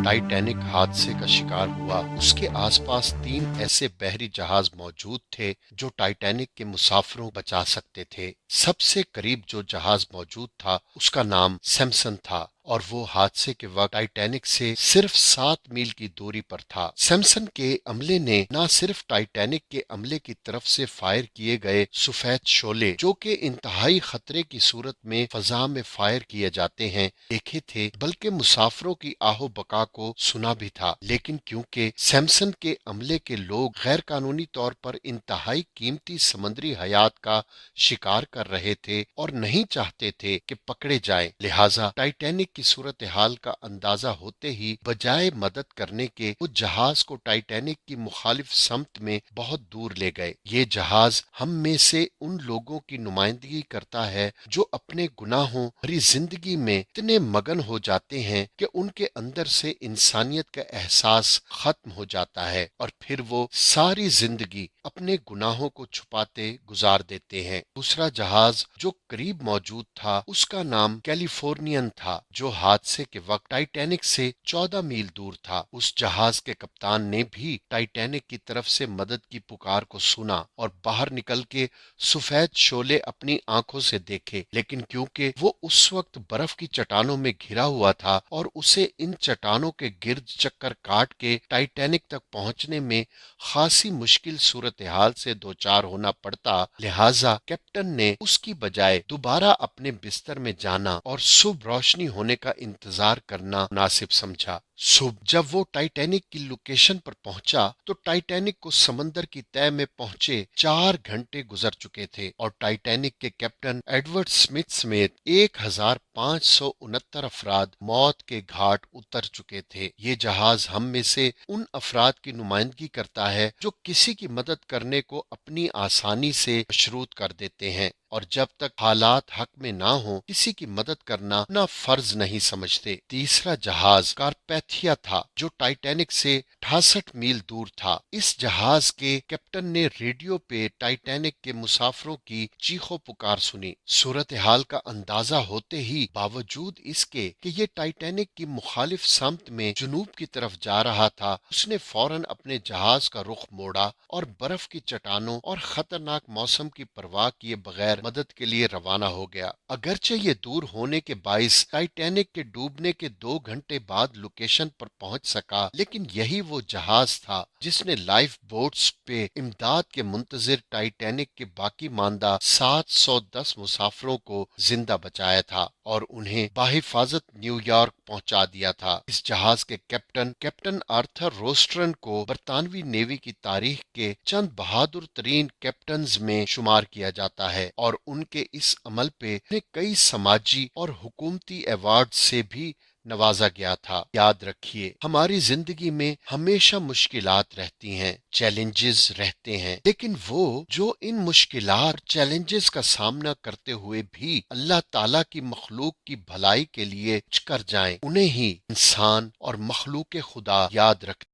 Titanic हादसे का शिकार हुआ, उसके आसपास 3 ऐसे बहरी जहाज मौजूद थे जो टाइटैनिक के मुसाफिरों को बचा सकते थे। सबसे करीब जो जहाज मौजूद था उसका नाम सैमसन था और वो हादसे के वक्त टाइटैनिक से सिर्फ 7 मील की दूरी पर था। सैमसन के अमले ने न सिर्फ टाइटैनिक के अमले की तरफ से फायर किए गए सफेद शोले, जो कि इंतहाई खतरे की सूरत में फजा में फायर किए जाते हैं, देखे थे, बल्कि मुसाफिरों की आहो बका को सुना भी था। लेकिन क्योंकि सैमसन के अमले के लोग गैर कानूनी तौर पर इंतहाई कीमती समुद्री हयात का शिकार कर रहे थे और नहीं चाहते थे कि पकड़े जाएं, लिहाजा टाइटैनिक की सूरत हाल का अंदाजा होते ही बजाय मदद करने के वो जहाज को टाइटैनिक की मुखालिफ समत में बहुत दूर ले गए। ये जहाज हम में से उन लोगों की नुमाइंदगी करता है जो अपने गुनाहों भरी जिंदगी में इतने मगन हो जाते हैं कि उनके अंदर से इंसानियत का एहसास खत्म हो जाता है और फिर वो सारी जिंदगी अपने गुनाहों को छुपाते गुजार देते हैं। दूसरा जहाज जो करीब मौजूद था उसका नाम कैलिफोर्नियन था, जो हादसे के वक्त टाइटैनिक से 14 मील दूर था। उस जहाज के कप्तान ने भी टाइटैनिक की तरफ से मदद की पुकार को सुना और बाहर निकल के सफेद शोले अपनी आंखों से देखे, लेकिन क्योंकि वो उस वक्त बर्फ की चट्टानों में घिरा हुआ था और उसे इन चट्टानों के गिर्द चक्कर काट के टाइटैनिक तक पहुंचने में खासी मुश्किल सूरत हाल से दो चार होना पड़ता, लिहाजा कैप्टन ने उसकी बजाय दोबारा अपने बिस्तर में जाना और सुबह रोशनी होने का इंतजार करना मुनासिब समझा। सुबह जब वो टाइटैनिक की लोकेशन पर पहुंचा तो टाइटैनिक को समंदर की तह में पहुंचे 4 घंटे गुजर चुके थे और टाइटैनिक के कैप्टन एडवर्ड स्मिथ समेत 1569 अफराद मौत के घाट उतर चुके थे। ये जहाज हम में से उन अफराद की नुमाइंदगी करता है जो किसी की मदद करने को अपनी आसानी से मशरूत कर देते हैं और जब तक हालात हक में ना हो किसी की मदद करना ना फर्ज नहीं समझते। तीसरा जहाज कारपैथिया था जो टाइटैनिक से 68 मील दूर था। इस जहाज के कैप्टन ने रेडियो पे टाइटैनिक के मुसाफिरों की चीखो पुकार सुनी। सूरत हाल का अंदाजा होते ही बावजूद इसके कि ये टाइटैनिक की मुखालिफ समत में जुनूब की तरफ जा रहा था, उसने फौरन अपने जहाज का रुख मोड़ा और बर्फ की चट्टानों और खतरनाक मौसम की परवाह किए बगैर मदद के लिए रवाना हो गया। अगरचे ये दूर होने के बाइस टाइटैनिक के डूबने के 2 घंटे बाद लोकेशन पर पहुंच सका, लेकिन यही वो जहाज था जिसने लाइफ बोट्स पे इमदाद के मुंतजिर टाइटैनिक के बाकी मानदा 710 मुसाफिरों को जिंदा बचाया था और उन्हें बाहिफाजत न्यूयॉर्क पहुंचा दिया था। इस जहाज के कैप्टन आर्थर रोस्ट्रन को बरतानवी नेवी की तारीख के चंद बहादुर तरीन कैप्टन्स में शुमार किया जाता है और उनके इस अमल पे उन्हें कई समाजी और हुकूमती अवार्ड से भी नवाजा गया था। याद रखिए, हमारी जिंदगी में हमेशा मुश्किलात रहती हैं, चैलेंजेस रहते हैं, लेकिन वो जो इन मुश्किलात चैलेंजेस का सामना करते हुए भी अल्लाह ताला की मखलूक की भलाई के लिए कुछ कर जाएं, उन्हें ही इंसान और मखलूक खुदा याद रख